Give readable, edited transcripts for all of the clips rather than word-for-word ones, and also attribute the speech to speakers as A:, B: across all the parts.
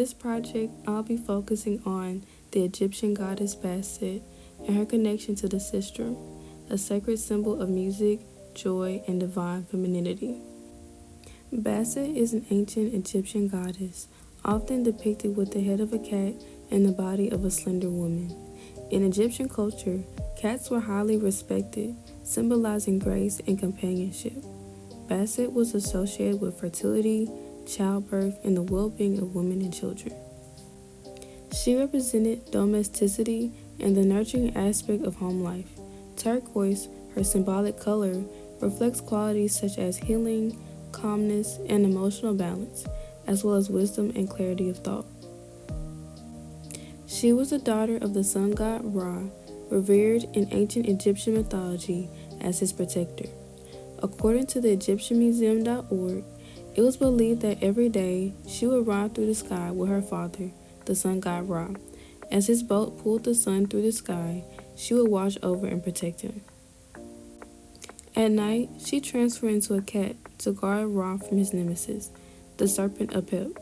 A: this project, I'll be focusing on the Egyptian goddess Bastet and her connection to the Sistrum, a sacred symbol of music, joy, and divine femininity. Bastet is an ancient Egyptian goddess, often depicted with the head of a cat and the body of a slender woman. In Egyptian culture, cats were highly respected, symbolizing grace and companionship. Bastet was associated with fertility, childbirth, and the well-being of women and children. She represented domesticity and the nurturing aspect of home life. Turquoise, her symbolic color, reflects qualities such as healing, calmness, and emotional balance, as well as wisdom and clarity of thought. She was the daughter of the sun god Ra, revered in ancient Egyptian mythology as his protector. According to the EgyptianMuseum.org, it was believed that every day she would ride through the sky with her father, the sun god Ra. As his boat pulled the sun through the sky, she would watch over and protect him. At night, she transformed into a cat to guard Ra from his nemesis, the serpent Apep.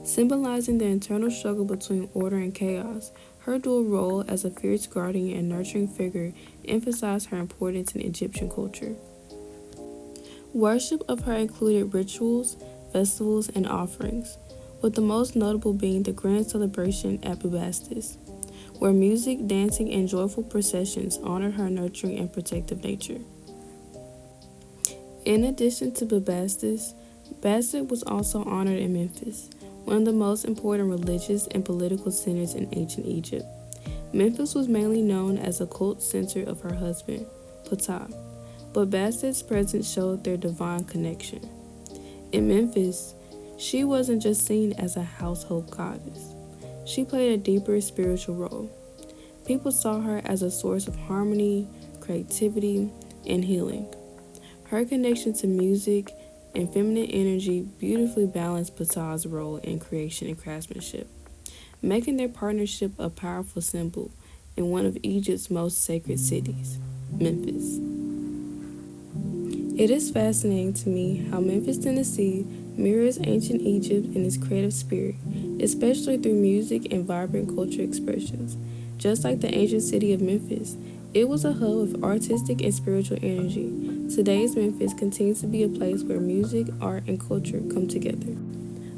A: Symbolizing the internal struggle between order and chaos, her dual role as a fierce guardian and nurturing figure emphasized her importance in Egyptian culture. Worship of her included rituals, festivals, and offerings, with the most notable being the grand celebration at Bastet, where music, dancing, and joyful processions honored her nurturing and protective nature. In addition to Bastet, Bastet was also honored in Memphis, one of the most important religious and political centers in ancient Egypt. Memphis was mainly known as a cult center of her husband, Ptah, but Bastet's presence showed their divine connection. In Memphis, she wasn't just seen as a household goddess. She played a deeper spiritual role. People saw her as a source of harmony, creativity, and healing. Her connection to music and feminine energy beautifully balanced Ptah's role in creation and craftsmanship, making their partnership a powerful symbol in one of Egypt's most sacred cities, Memphis. It is fascinating to me how Memphis, Tennessee mirrors ancient Egypt in its creative spirit, especially through music and vibrant cultural expressions. Just like the ancient city of Memphis, it was a hub of artistic and spiritual energy. Today's Memphis continues to be a place where music, art, and culture come together.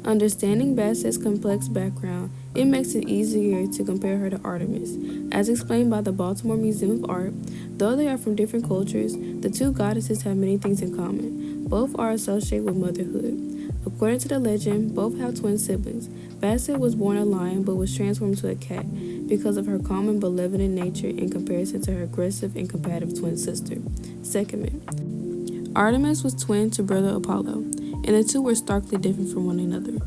A: Understanding Bastet's complex background, it makes it easier to compare her to Artemis. As explained by the Baltimore Museum of Art, though they are from different cultures, the two goddesses have many things in common. Both are associated with motherhood. According to the legend, both have twin siblings. Bastet was born a lion but was transformed to a cat because of her calm and benevolent nature in comparison to her aggressive and combative twin sister. Second myth. Artemis was twin to brother Apollo, and the two were starkly different from one another.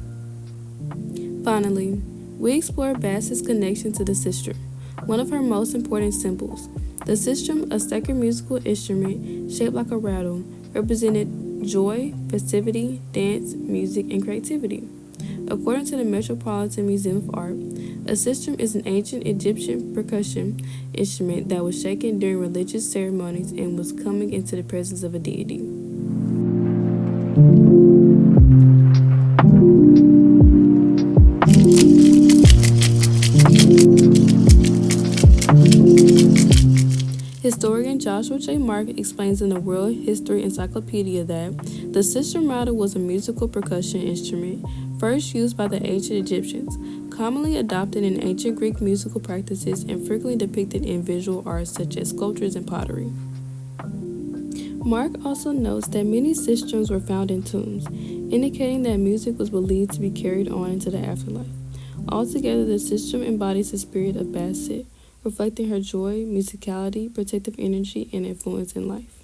A: Finally, we explore Bastet's connection to the Sistrum, one of her most important symbols. The Sistrum, a sacred musical instrument shaped like a rattle, represented joy, festivity, dance, music, and creativity. According to the Metropolitan Museum of Art, a sistrum is an ancient Egyptian percussion instrument that was shaken during religious ceremonies and was coming into the presence of a deity. Historian Joshua J. Mark explains in the World History Encyclopedia that the sistrum rattle was a musical percussion instrument first used by the ancient Egyptians, commonly adopted in ancient Greek musical practices and frequently depicted in visual arts such as sculptures and pottery. Mark also notes that many sistrums were found in tombs, indicating that music was believed to be carried on into the afterlife. Altogether, the sistrum embodies the spirit of Bastet, reflecting her joy, musicality, protective energy, and influence in life.